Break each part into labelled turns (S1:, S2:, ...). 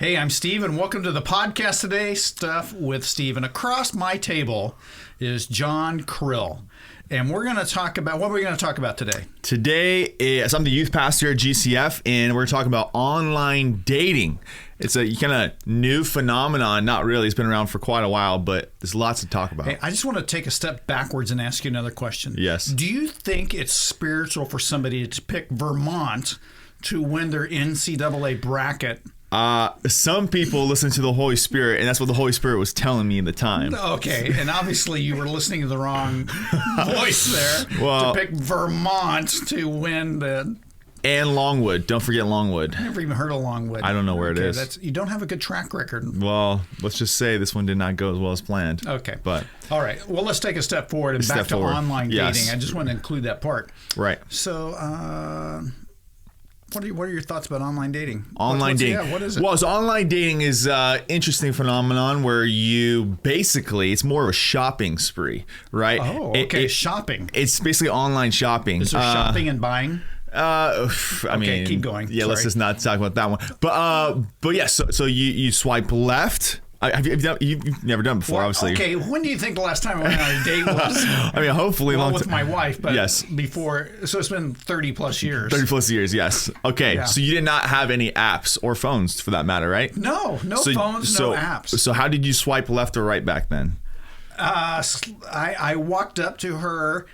S1: Hey, I'm Steve, and welcome to the podcast today, Stuff with Steve. And across my table is John Krill. And we're going to talk about, what are we going to talk about today?
S2: Today, I'm the youth pastor at GCF, and we're talking about online dating. It's a kind of new phenomenon. Not really. It's been around for quite a while, but there's lots to talk about.
S1: Hey, I just want to take a step backwards and ask you another question.
S2: Yes.
S1: Do you think it's spiritual for somebody to pick Vermont to win their NCAA bracket?
S2: Some people listen to the Holy Spirit, and that's what the Holy Spirit was telling me at the time.
S1: Okay, and obviously you were listening to the wrong voice there to pick Vermont to win the...
S2: And Longwood. Don't forget Longwood.
S1: I never even heard of Longwood.
S2: I don't know where it is.
S1: You don't have a good track record.
S2: Well, let's just say this one did not go as well as planned.
S1: Okay.
S2: But
S1: all right. Well, let's take a step forward and back to online dating.
S2: Yes.
S1: I just want to include that part.
S2: Right.
S1: So, what are your thoughts about online dating?
S2: Online dating.
S1: Yeah, what is it?
S2: Well, so online dating is an interesting phenomenon where you basically, it's more of a shopping spree, right?
S1: Oh, okay. Shopping.
S2: It's basically online shopping.
S1: Is there shopping and buying?
S2: I mean,
S1: keep going.
S2: Yeah,
S1: Sorry.
S2: let's just not talk about that one. But yeah, so you swipe left. You've never done it before, obviously.
S1: Okay, when do you think the last time I went on a date was?
S2: I mean, hopefully long
S1: with my wife, but
S2: yes.
S1: Before, so it's been 30 plus years.
S2: 30 plus years, yes. Okay,
S1: Yeah.
S2: So you did not have any apps or phones for that matter, right?
S1: No phones, no apps.
S2: So how did you swipe left or right back then?
S1: I walked up to her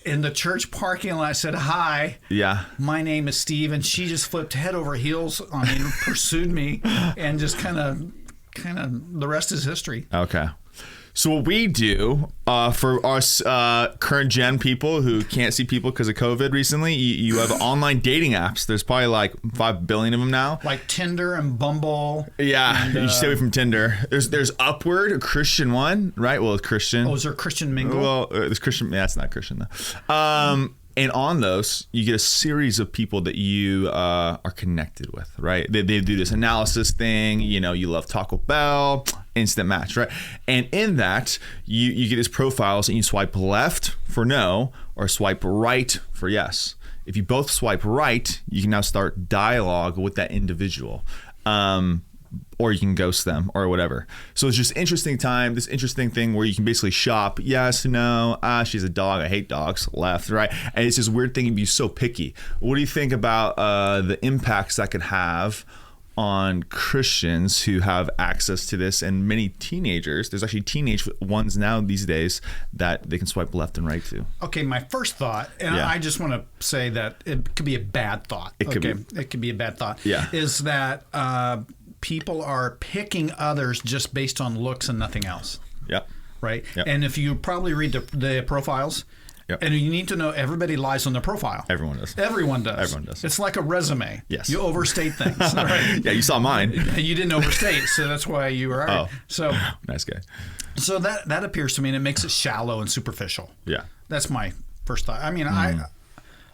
S1: in the church parking lot. I said, "Hi,
S2: Yeah.
S1: my name is Steve," and she just flipped head over heels on me and pursued me, and just kind of the rest is history.
S2: Okay. So what we do for us current gen people who can't see people because of COVID recently, you have online dating apps. There's probably like 5 billion of them now.
S1: Like Tinder and Bumble.
S2: Yeah,
S1: and,
S2: you should stay away from Tinder. There's Upward, a Christian one, right? Well, it's Christian.
S1: Oh, is there a Christian mingle?
S2: Well, there's Christian. Yeah, it's not Christian though. And on those, you get a series of people that you are connected with, right? They do this analysis thing. You know, you love Taco Bell, instant match, right? And in that, you get these profiles and you swipe left for no or swipe right for yes. If you both swipe right, you can now start dialogue with that individual. Or you can ghost them or whatever. So it's just interesting time, this interesting thing where you can basically shop, yes, no, she's a dog, I hate dogs, left, right. And it's this weird thing to be so picky. What do you think about the impacts that could have on Christians who have access to this, and many teenagers? There's actually teenage ones now these days that they can swipe left and right to.
S1: Okay, my first thought, and I just want to say that it could be a bad thought. It could be a bad thought.
S2: Yeah.
S1: Is that people are picking others just based on looks and nothing else.
S2: Yep.
S1: Right?
S2: Yep.
S1: And if you probably read the profiles,
S2: Yep.
S1: and you need to know everybody lies on their profile.
S2: Everyone does.
S1: Everyone does.
S2: Everyone does.
S1: It's like a resume.
S2: Yes.
S1: You overstate things. Right?
S2: Yeah, you saw mine.
S1: You didn't overstate, so that's why you were.
S2: Oh.
S1: So
S2: Nice guy.
S1: So that appears to me, and it makes it shallow and superficial.
S2: Yeah.
S1: That's my first thought. I mean, I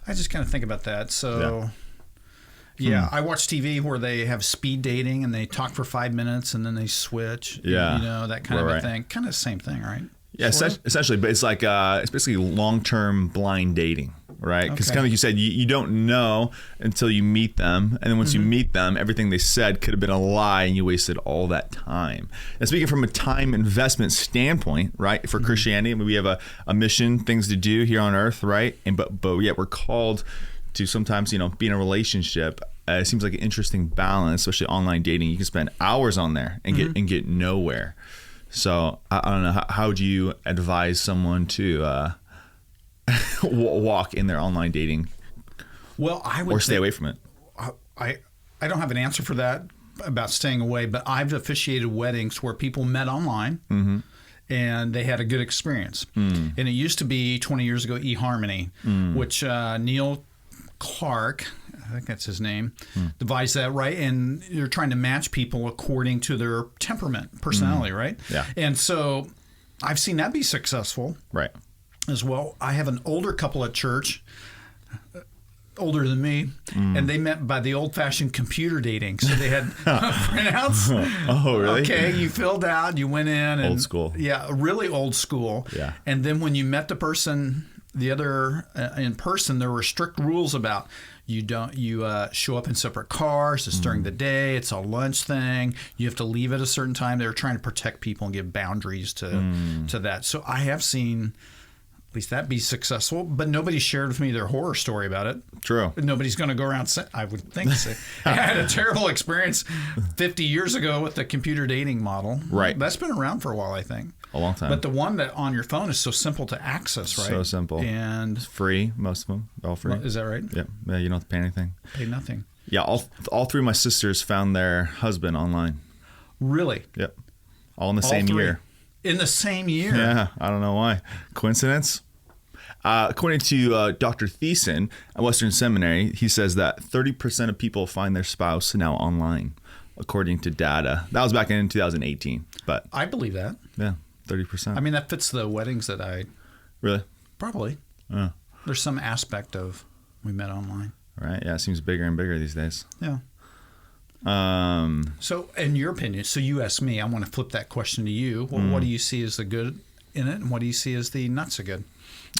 S1: just kind of think about that. So, yeah, I watch TV where they have speed dating and they talk for 5 minutes and then they switch.
S2: Yeah.
S1: You know, that kind of a thing. Kind of the same thing, right?
S2: Yeah, essentially, but it's like it's basically long-term blind dating, right? Because kind of like you said, you don't know until you meet them, and then once you meet them, everything they said could have been a lie, and you wasted all that time. And speaking from a time investment standpoint, right? For Christianity, I mean, we have a mission, things to do here on Earth, right? And but yet we're called to sometimes, be in a relationship. It seems like an interesting balance, especially online dating. You can spend hours on there and get nowhere. So I don't know. How would you advise someone to walk in their online dating?
S1: Well, I would
S2: stay away from it.
S1: I don't have an answer for that about staying away, but I've officiated weddings where people met online and they had a good experience. And it used to be 20 years ago eHarmony, which Neil Clark, I think that's his name, devised that, right? And you're trying to match people according to their temperament, personality, right?
S2: Yeah.
S1: And so I've seen that be successful.
S2: Right.
S1: As well. I have an older couple at church, older than me, and they met by the old-fashioned computer dating. So they had printouts.
S2: Oh, really?
S1: Okay, you filled out, you went in. And,
S2: old school.
S1: Yeah, really old school.
S2: Yeah.
S1: And then when you met the person in person, there were strict rules about you show up in separate cars. It's during the day. It's a lunch thing. You have to leave at a certain time. They were trying to protect people and give boundaries to that. So I have seen at least that be successful, but nobody shared with me their horror story about it.
S2: True.
S1: Nobody's going to go around saying, I would think, I had a terrible experience 50 years ago with the computer dating model.
S2: Right.
S1: That's been around for a while, I think.
S2: A long time.
S1: But the one that on your phone is so simple to access, right?
S2: So simple.
S1: And
S2: it's free, most of them. All free.
S1: Is that right?
S2: Yeah. Yeah, you don't have to pay anything.
S1: Pay nothing.
S2: Yeah, all three of my sisters found their husband online.
S1: Really?
S2: Yep. All in the same year.
S1: In the same year?
S2: Yeah, I don't know why. Coincidence? According to Dr. Thiessen at Western Seminary, he says that 30% of people find their spouse now online, according to data. That was back in 2018. But
S1: I believe that.
S2: Yeah, 30%.
S1: I mean, that fits the weddings that I...
S2: Really?
S1: Probably. There's some aspect of we met online.
S2: Right. Yeah, it seems bigger and bigger these days.
S1: Yeah. So, in your opinion, so you asked me, I want to flip that question to you. Well, what do you see as the good in it, and what do you see as the not so good?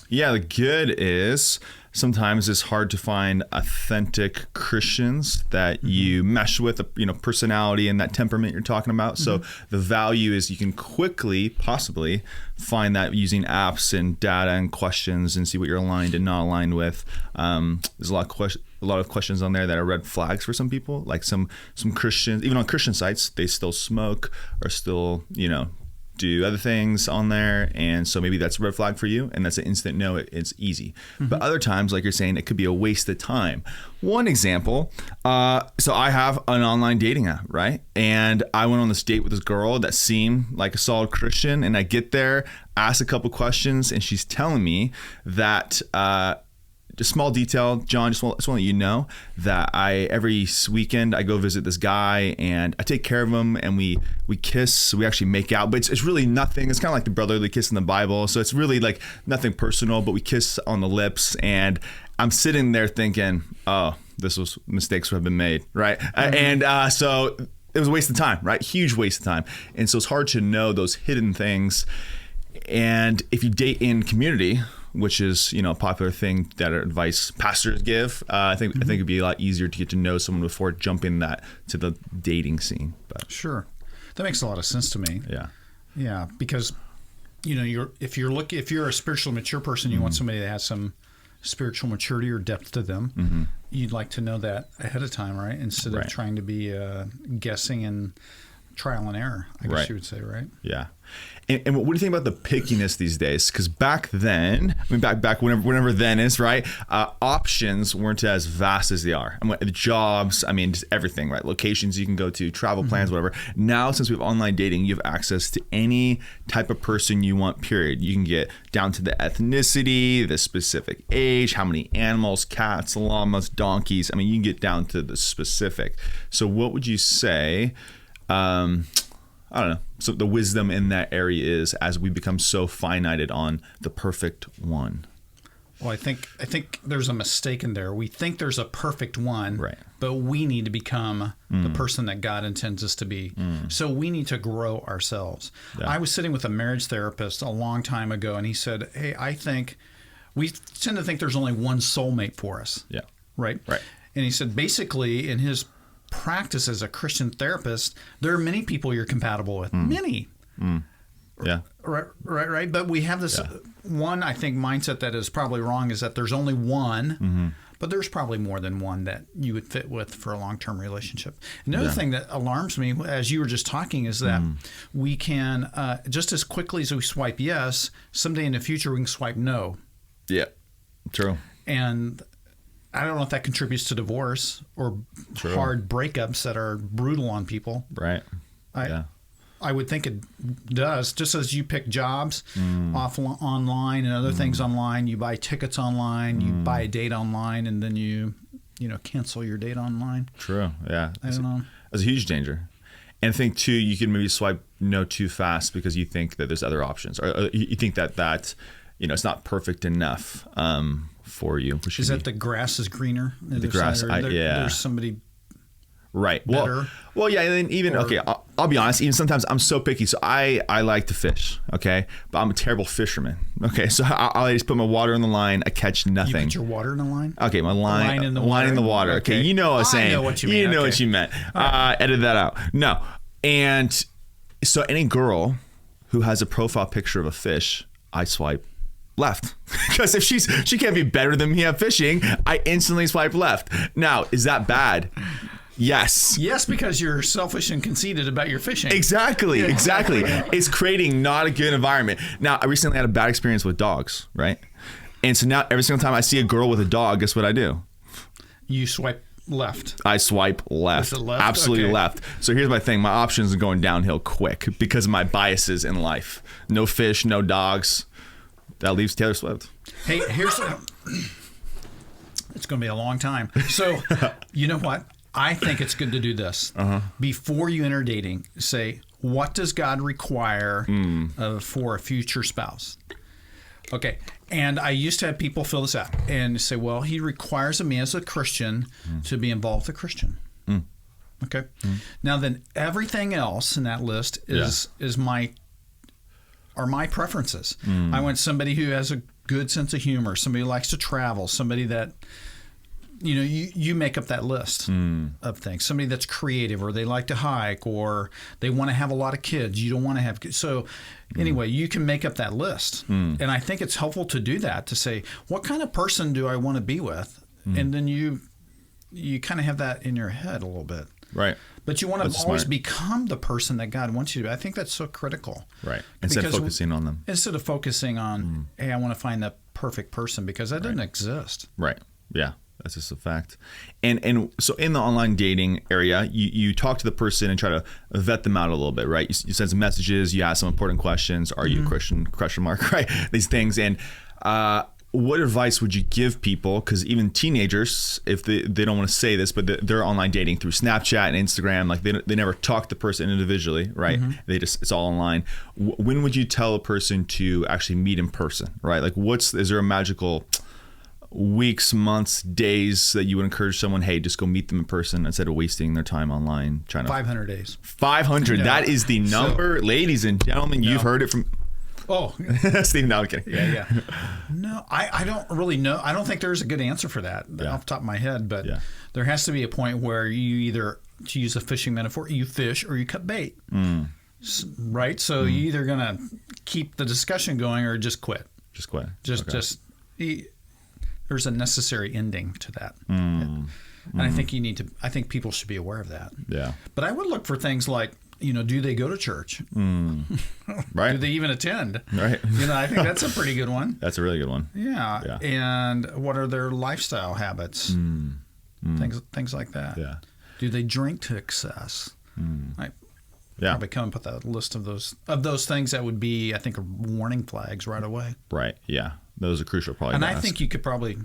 S2: Yeah, the good is sometimes it's hard to find authentic Christians that you mesh with, personality and that temperament you're talking about. So the value is you can quickly, possibly, find that using apps and data and questions and see what you're aligned and not aligned with. There's a lot of questions on there that are red flags for some people. Like some Christians, even on Christian sites, they still smoke or still, do other things on there, and so maybe that's a red flag for you, and that's an instant no. It's easy. But other times, like you're saying, it could be a waste of time. One example, so I have an online dating app, right? And I went on this date with this girl that seemed like a solid Christian, and I get there, ask a couple questions, and she's telling me that just small detail, John, just want to let you know that every weekend I go visit this guy and I take care of him, and we kiss, we actually make out, but it's really nothing. It's kind of like the brotherly kiss in the Bible. So it's really like nothing personal, but we kiss on the lips, and I'm sitting there thinking, oh, mistakes have been made, right? And so it was a waste of time, right? Huge waste of time. And so it's hard to know those hidden things. And if you date in community, which is a popular thing that advice pastors give, I think it'd be a lot easier to get to know someone before jumping that to the dating scene. But
S1: sure, that makes a lot of sense to me. Yeah, because if you're a spiritually mature person, you want somebody that has some spiritual maturity or depth to them. You'd like to know that ahead of time, right? Instead of trying to be guessing and trial and error, I guess you would say, right? Yeah.
S2: And what do you think about the pickiness these days? Because back then, back whenever then is, right? Options weren't as vast as they are. Jobs, just everything, right? Locations you can go to, travel plans, whatever. Now, since we have online dating, you have access to any type of person you want, period. You can get down to the ethnicity, the specific age, how many animals, cats, llamas, donkeys. You can get down to the specific. So what would you say... I don't know. So the wisdom in that area is as we become so finited on the perfect one.
S1: Well, I think there's a mistake in there. We think there's a perfect one,
S2: right?
S1: But we need to become the person that God intends us to be. So we need to grow ourselves. Yeah. I was sitting with a marriage therapist a long time ago, and he said, "Hey, I think we tend to think there's only one soulmate for us."
S2: Yeah.
S1: Right. And he said, basically, in his practice as a Christian therapist, there are many people you're compatible with. Many.
S2: Yeah.
S1: Right. But we have this one, I think, mindset that is probably wrong, is that there's only one, but there's probably more than one that you would fit with for a long-term relationship. Another thing that alarms me, as you were just talking, is that we can, just as quickly as we swipe yes, someday in the future we can swipe no.
S2: Yeah. True.
S1: And I don't know if that contributes to divorce or hard breakups that are brutal on people.
S2: Right.
S1: I would think it does. Just as you pick jobs online and other things online, you buy tickets online, you buy a date online, and then you cancel your date online.
S2: True. Yeah.
S1: I don't know.
S2: That's a huge danger. And I think too, you can maybe swipe no too fast because you think that there's other options, or you think that it's not perfect enough for you.
S1: Is that the grass is greener?
S2: The grass,
S1: there's somebody
S2: Right.
S1: better?
S2: Well, yeah. And then even, okay, I'll be honest, even sometimes I'm so picky. So I like to fish. Okay. But I'm a terrible fisherman. Okay. So I'll just put my water in the line. I catch nothing.
S1: You put your water in the line?
S2: Okay. My line
S1: in the
S2: line
S1: water.
S2: in the water. Okay. You know what I was saying.
S1: I know what you mean.
S2: You know
S1: Okay.
S2: what you meant. Edit that out. No. And so any girl who has a profile picture of a fish, I swipe left. Because if she can't be better than me at fishing, I instantly swipe left. Now, is that bad? Yes.
S1: Yes, because you're selfish and conceited about your fishing.
S2: Exactly. It's creating not a good environment. Now, I recently had a bad experience with dogs, right? And so now every single time I see a girl with a dog, guess what I do?
S1: You swipe left.
S2: I swipe left.
S1: Is it left?
S2: Absolutely
S1: Okay.
S2: left. So here's my thing. My options are going downhill quick because of my biases in life. No fish, no dogs. That leaves Taylor Swift.
S1: Hey, it's going to be a long time. So, you know what? I think it's good to do this. Before you enter dating, say, what does God require for a future spouse? Okay. And I used to have people fill this out and say, well, he requires of me as a Christian to be involved with a Christian. Okay. Now then, everything else in that list are my preferences. I want somebody who has a good sense of humor, somebody who likes to travel, somebody that, you make up that list of things. Somebody that's creative, or they like to hike, or they want to have a lot of kids. You don't want to have kids. So anyway, you can make up that list. And I think it's helpful to do that, to say, what kind of person do I want to be with? And then you kind of have that in your head a little bit.
S2: Right.
S1: But you want to
S2: That's
S1: always
S2: smart.
S1: become the person that God wants you to be. I think that's so critical.
S2: Right. Instead of focusing on them.
S1: Instead of focusing on, hey, I want to find that perfect person, because that doesn't exist.
S2: Right. Yeah. That's just a fact. And so in the online dating area, you talk to the person and try to vet them out a little bit, right? You send some messages, you ask some important questions. Are you a Christian? Question mark, right? These things. And what advice would you give people? Because even teenagers, if they don't want to say this, but they're online dating through Snapchat and Instagram, like they never talk to the person individually, right? It's all online. When would you tell a person to actually meet in person, right? Like is there a magical weeks, months, days that you would encourage someone, hey, just go meet them in person instead of wasting their time online trying to
S1: 500 days.
S2: 500.
S1: No.
S2: That is the number. Ladies and gentlemen, you've heard it from Steve. No, I'm kidding.
S1: Yeah. No, I don't really know. I don't think there's a good answer for that off the top of my head, but there has to be a point where you either, to use a fishing metaphor, you fish or you cut bait. Right? So you're either going to keep the discussion going or just quit.
S2: Just quit.
S1: There's a necessary ending to that. And I think people should be aware of that.
S2: Yeah.
S1: But I would look for things like, do they go to church?
S2: Right.
S1: Do they even attend?
S2: Right.
S1: I think that's a pretty good one.
S2: That's a really good one.
S1: Yeah. And what are their lifestyle habits? Things like that.
S2: Yeah.
S1: Do they drink to excess? Probably come and put that list of those things that would be, I think, warning flags right away.
S2: Right. Yeah. Those are crucial, probably.
S1: And I think you could probably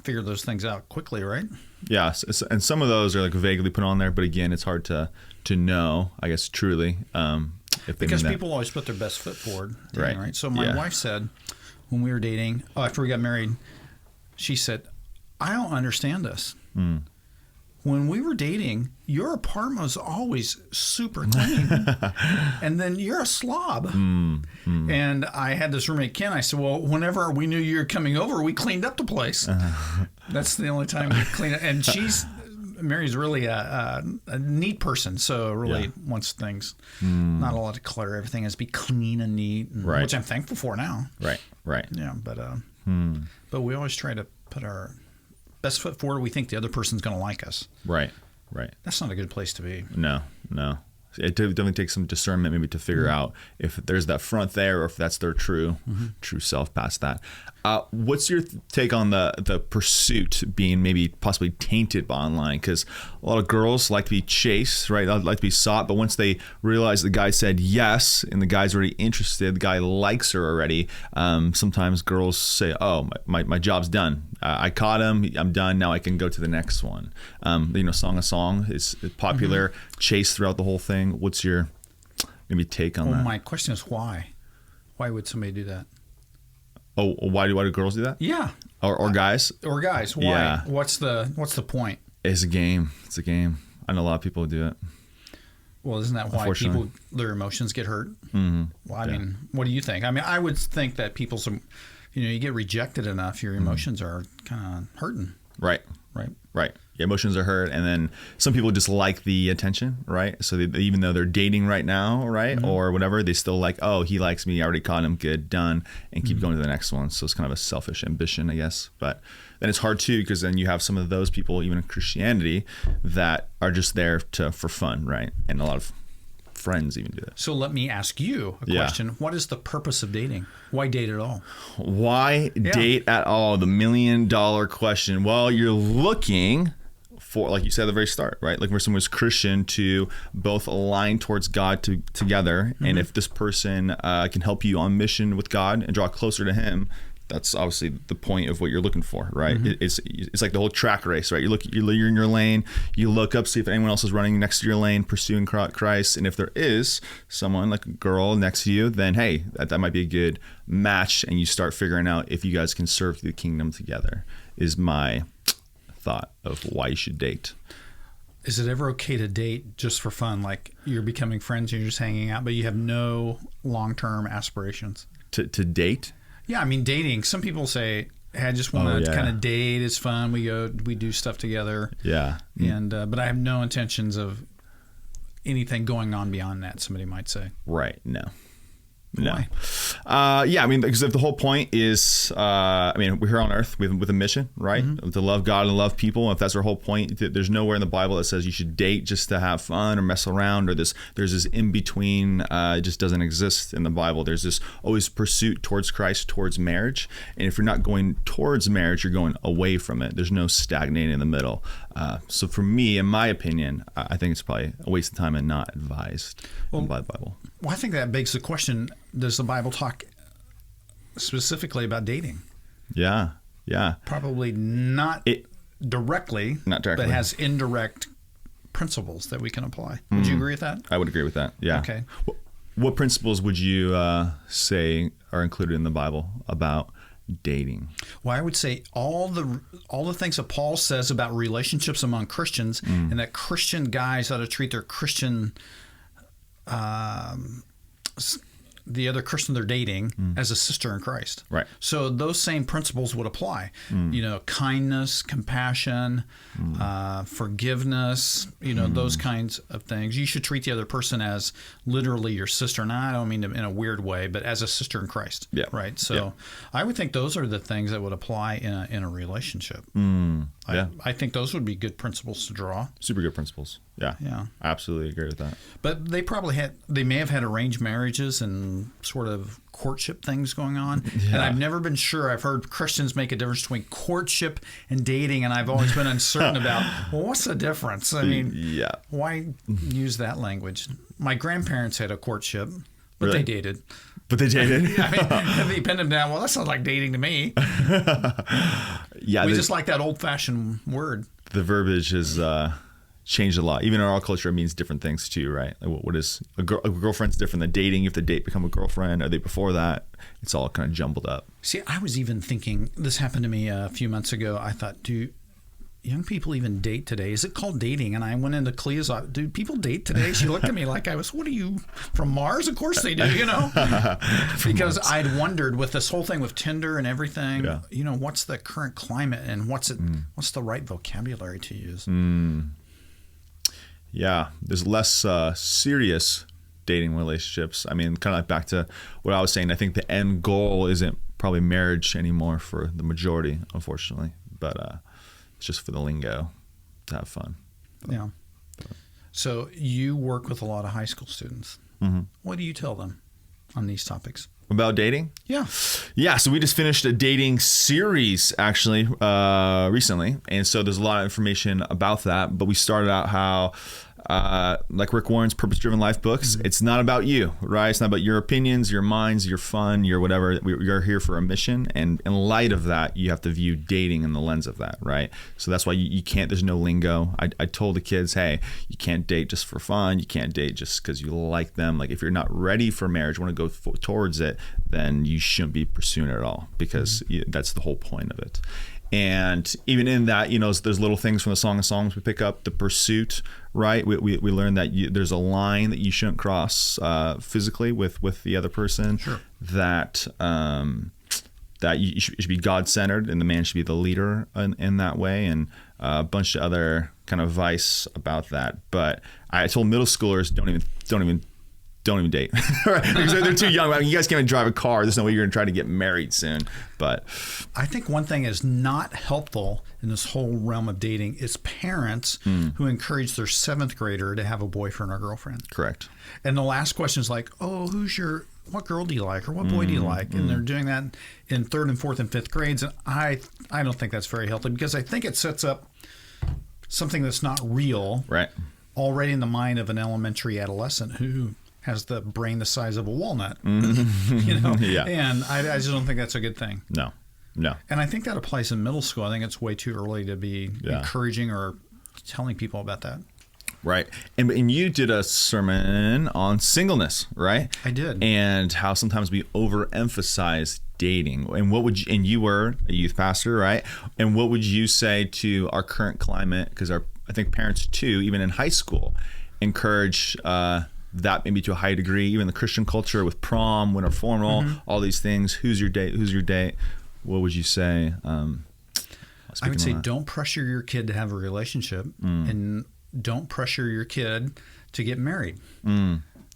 S1: figure those things out quickly, right?
S2: Yeah. And some of those are like vaguely put on there, but again, it's hard to know, I guess, truly.
S1: Because people always put their best foot forward. Right. So my wife said, when we were dating, after we got married, she said, I don't understand this. When we were dating, your apartment was always super clean, and then you're a slob. And I had this roommate, Ken. I said, well, whenever we knew you were coming over, we cleaned up the place. That's the only time we clean it. And Mary's really a neat person, so really wants things, not a lot of clutter. Everything has to be clean and neat, which I'm thankful for now.
S2: Right.
S1: Yeah, but we always try to put our best foot forward. We think the other person's going to like us.
S2: Right.
S1: That's not a good place to be.
S2: No. It definitely takes some discernment maybe to figure out if there's that front there or if that's their true self past that. What's your take on the pursuit being maybe possibly tainted by online? Because a lot of girls like to be chased, right? Like to be sought, but once they realize the guy said yes and the guy's already interested, the guy likes her already, sometimes girls say, oh, my job's done. I caught him. I'm done. Now I can go to the next one. Song of Song is popular, chase throughout the whole thing. What's your maybe take on that?
S1: My question is why? Why would somebody do that?
S2: Oh, why do girls do that?
S1: Yeah.
S2: Or guys?
S1: Or guys. Why?
S2: Yeah.
S1: What's the point?
S2: It's a game. It's a game. I know a lot of people do it.
S1: Well, isn't that why people, their emotions get hurt?
S2: Mm-hmm.
S1: Well, I mean, what do you think? I mean, I would think that people's, you get rejected enough, your emotions are kind of hurting.
S2: Right. Yeah, emotions are hurt, and then some people just like the attention, right? So even though they're dating right now, right, or whatever, they still like, oh, he likes me, I already caught him, good, done, and keep going to the next one. So it's kind of a selfish ambition, I guess. But then it's hard too, because then you have some of those people, even in Christianity, that are just there for fun, right? And a lot of friends even do that.
S1: So let me ask you a question. What is the purpose of dating? Why date at all?
S2: Why date at all? The $1 million question. Well, you're looking for, like you said at the very start, right? Like where someone is Christian to both align towards God together. And if this person can help you on mission with God and draw closer to him, that's obviously the point of what you're looking for, right? It's like the whole track race, right? You're in your lane, you look up, see if anyone else is running next to your lane, pursuing Christ. And if there is someone like a girl next to you, then hey, that might be a good match. And you start figuring out if you guys can serve the kingdom together, is my thought of why you should date.
S1: Is it ever okay to date just for fun? Like you're becoming friends, you're just hanging out, but you have no long-term aspirations?
S2: To date?
S1: Yeah, I mean, dating. Some people say, hey, I just want to kind of date. It's fun. We do stuff together.
S2: Yeah.
S1: And but I have no intentions of anything going on beyond that, somebody might say.
S2: Right. No.
S1: Why?
S2: Yeah, I mean, because if the whole point is, we're here on earth with a mission, right? To love God and love people. If that's our whole point, there's nowhere in the Bible that says you should date just to have fun or mess around, or there's this in between. It just doesn't exist in the Bible. There's this always pursuit towards Christ, towards marriage. And if you're not going towards marriage, you're going away from it. There's no stagnating in the middle. So for me, in my opinion, I think it's probably a waste of time and not advised by the Bible.
S1: Well, I think that begs the question, does the Bible talk specifically about dating?
S2: Yeah.
S1: Probably not directly, but has indirect principles that we can apply. Would you agree with that?
S2: I would agree with that, yeah.
S1: Okay.
S2: What principles would you say are included in the Bible about dating?
S1: Well, I would say all the things that Paul says about relationships among Christians, and that Christian guys ought to treat their Christian the other Christian they're dating as a sister in Christ.
S2: Right.
S1: So those same principles would apply. Kindness, compassion, forgiveness, those kinds of things. You should treat the other person as literally your sister. And I don't mean in a weird way, but as a sister in Christ.
S2: Yeah.
S1: Right. So I would think those are the things that would apply in a relationship. I think those would be good principles to draw.
S2: Super good principles. Yeah. I absolutely agree with that.
S1: But they may have had arranged marriages and sort of courtship things going on. Yeah. And I've never been sure. I've heard Christians make a difference between courtship and dating, and I've always been uncertain about, well, what's the difference? I mean, why use that language? My grandparents had a courtship, but they dated.
S2: But they dated?
S1: I mean, they pinned them down. Well, that sounds like dating to me. We just like that old-fashioned word.
S2: The verbiage has changed a lot. Even in our culture, it means different things too, right? Like what is a girlfriend's different than dating. You have to date, become a girlfriend. Are they before that? It's all kind of jumbled up.
S1: See, I was even thinking, this happened to me a few months ago. I thought, do young people even date today? Is it called dating? And I went into Clea's office. Do people date today? She looked at me like I was, what are you, from Mars? Of course they do, Because I'd wondered with this whole thing with Tinder and everything, what's the current climate and what's the right vocabulary to use?
S2: Yeah, there's less serious dating relationships. I mean, kind of like back to what I was saying. I think the end goal isn't probably marriage anymore for the majority, unfortunately. But it's just for the lingo to have fun.
S1: Yeah. So you work with a lot of high school students. What do you tell them on these topics?
S2: About dating?
S1: Yeah.
S2: So we just finished a dating series actually recently. And so there's a lot of information about that. But we started out how, like Rick Warren's Purpose-Driven Life books, it's not about you, right? It's not about your opinions, your minds, your fun, your whatever. We are here for a mission. And in light of that, you have to view dating in the lens of that, right? So that's why you can't, there's no lingo. I told the kids, hey, you can't date just for fun. You can't date just because you like them. Like if you're not ready for marriage, want to go towards it, then you shouldn't be pursuing it at all because that's the whole point of it. And even in that, there's little things from the Song of Songs we pick up, the pursuit, right? We learn that there's a line that you shouldn't cross physically with the other person.
S1: Sure.
S2: That you should be God-centered, and the man should be the leader in that way, and a bunch of other kind of advice about that. But I told middle schoolers, don't even date, right? Because they're too young. I mean, you guys can't even drive a car. There's no way you're going to try to get married soon. But
S1: I think one thing is not helpful in this whole realm of dating is parents who encourage their 7th grader to have a boyfriend or girlfriend.
S2: correct.
S1: And the last question is like, oh, what girl do you like, or what boy do you like? And they're doing that in 3rd and 4th and 5th grades. And I don't think that's very healthy, because I think it sets up something that's not real
S2: Right.
S1: already in the mind of an elementary adolescent who has the brain the size of a walnut. Yeah. And I just don't think that's a good thing.
S2: No.
S1: And I think that applies in middle school. I think it's way too early to be encouraging or telling people about that.
S2: Right. And you did a sermon on singleness, right?
S1: I did.
S2: And how sometimes we overemphasize dating. And and you were a youth pastor, right? And what would you say to our current climate? Because I think parents too, even in high school, encourage that maybe to a high degree, even the Christian culture with prom, winter formal, all these things. Who's your date? What would you say?
S1: I would say don't pressure your kid to have a relationship, and don't pressure your kid to get married.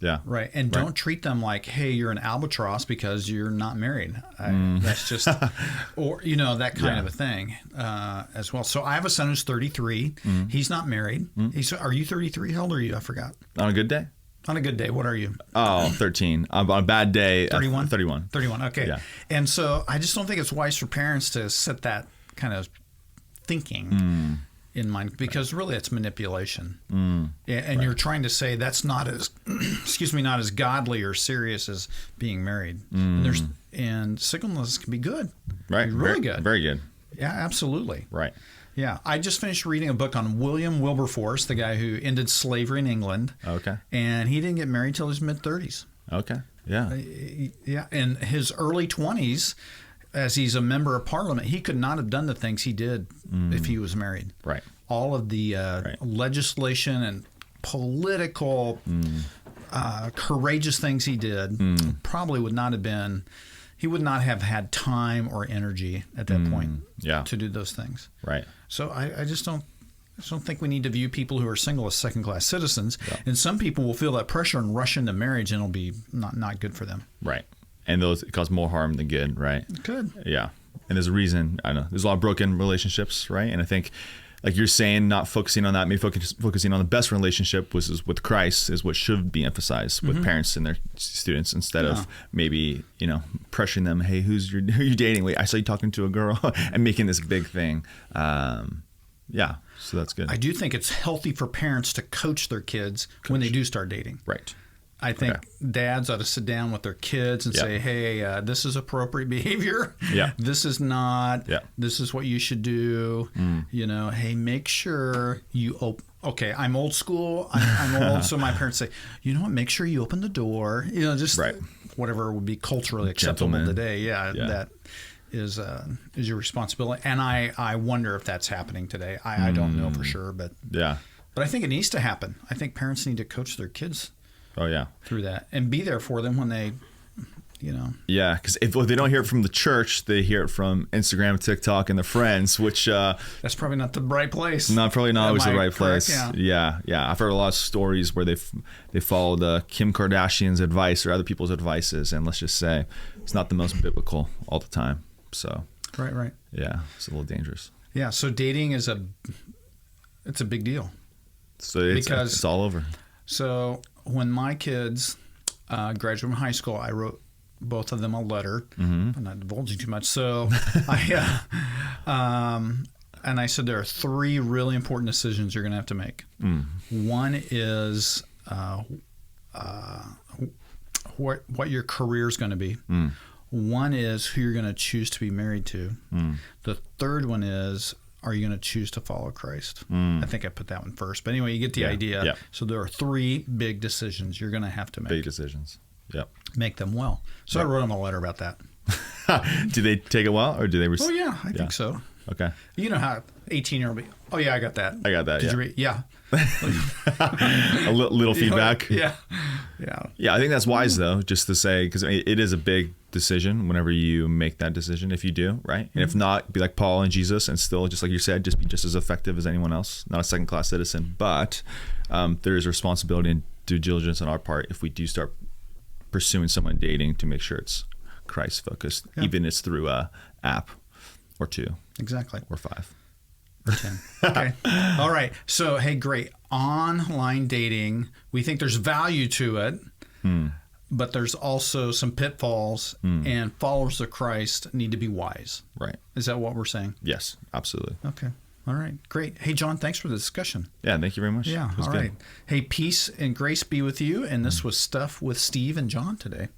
S2: Yeah.
S1: Right. And don't treat them like, hey, you're an albatross because you're not married. That's just, or, that kind of a thing as well. So I have a son who's 33. He's not married. Are you 33? How old are you? I forgot.
S2: On a good day?
S1: On a good day, what are you?
S2: Oh, 13. On a bad day,
S1: 31?
S2: 31.
S1: 31, okay.
S2: Yeah.
S1: And so I just don't think it's wise for parents to set that kind of thinking in mind, because really it's manipulation. And you're trying to say that's not as, not as godly or serious as being married. And singleness can be good.
S2: Right.
S1: Really good.
S2: Very good.
S1: Yeah, absolutely.
S2: Right.
S1: Yeah, I just finished reading a book on William Wilberforce, the guy who ended slavery in England.
S2: Okay.
S1: And he didn't get married till his mid-30s.
S2: Okay. Yeah.
S1: Yeah, in his early 20s, as he's a member of Parliament, he could not have done the things he did if he was married.
S2: Right.
S1: All of the legislation and political courageous things he did probably would not have been. He would not have had time or energy at that point to do those things.
S2: Right.
S1: So I just don't think we need to view people who are single as second-class citizens. Yeah. And some people will feel that pressure and rush into marriage, and it'll be not good for them.
S2: Right. And those cause more harm than good, right?
S1: It could.
S2: Yeah. And there's a reason. I know there's a lot of broken relationships, right? And I think, like you're saying, not focusing on that, maybe focusing on the best relationship is with Christ is what should be emphasized with parents and their students, instead of maybe pressuring them. Hey, who are you dating? Wait, I saw you talking to a girl, and making this big thing. Yeah, so that's good.
S1: I do think it's healthy for parents to coach their kids when they do start dating.
S2: Right.
S1: I think dads ought to sit down with their kids and say, hey, this is appropriate behavior.
S2: Yeah.
S1: This is not.
S2: Yeah.
S1: This is what you should do. Hey, make sure you okay, I'm old school. I'm old. So my parents say, you know what, make sure you open the door. Just whatever would be culturally acceptable today. Yeah. That is your responsibility. And I wonder if that's happening today. I don't know for sure, but I think it needs to happen. I think parents need to coach their kids through that and be there for them when they,
S2: Yeah, because if they don't hear it from the church, they hear it from Instagram, TikTok, and their friends, which
S1: that's probably not the right place.
S2: Probably not always the right place.
S1: Yeah.
S2: I've heard a lot of stories where they followed Kim Kardashian's advice or other people's advices, and let's just say it's not the most biblical all the time. So
S1: right.
S2: Yeah, it's a little dangerous.
S1: Yeah, so dating is it's a big deal.
S2: So it's all over. So
S1: when my kids graduated from high school, I wrote both of them a letter. I'm not divulging too much. So and I said there are 3 really important decisions you're going to have to make. One is what your career is going to be. One is who you're going to choose to be married to. The third one is, are you going to choose to follow Christ? I think I put that one first. But anyway, you get the idea. Yeah. So there are 3 big decisions you're going to have to make.
S2: Big decisions. Yep.
S1: Make them well. So I wrote them a letter about that.
S2: Did they take it well, or did they?
S1: Oh yeah, I think so.
S2: Okay.
S1: You know how 18-year-old, oh yeah, I got that.
S2: I got that.
S1: Did
S2: Yeah.
S1: you read? Yeah.
S2: A little feedback.
S1: Yeah. Yeah.
S2: Yeah, I think that's wise though, just to say, because it is a big decision whenever you make that decision, if you do, right? And if not, be like Paul and Jesus and still, just like you said, just be just as effective as anyone else, not a second-class citizen. But there is a responsibility and due diligence on our part if we do start pursuing someone dating to make sure it's Christ-focused, even if it's through a app or 2
S1: Exactly.
S2: or 5.
S1: Or 10. Okay. All right. So, hey, great. Online dating, we think there's value to it, but there's also some pitfalls, and followers of Christ need to be wise.
S2: Right.
S1: Is that what we're saying?
S2: Yes, absolutely.
S1: Okay. All right. Great. Hey, John, thanks for the discussion.
S2: Yeah, thank you very much.
S1: Yeah.
S2: It was
S1: All
S2: good.
S1: right. Hey, peace and grace be with you. And this was Stuff with Steve and John today.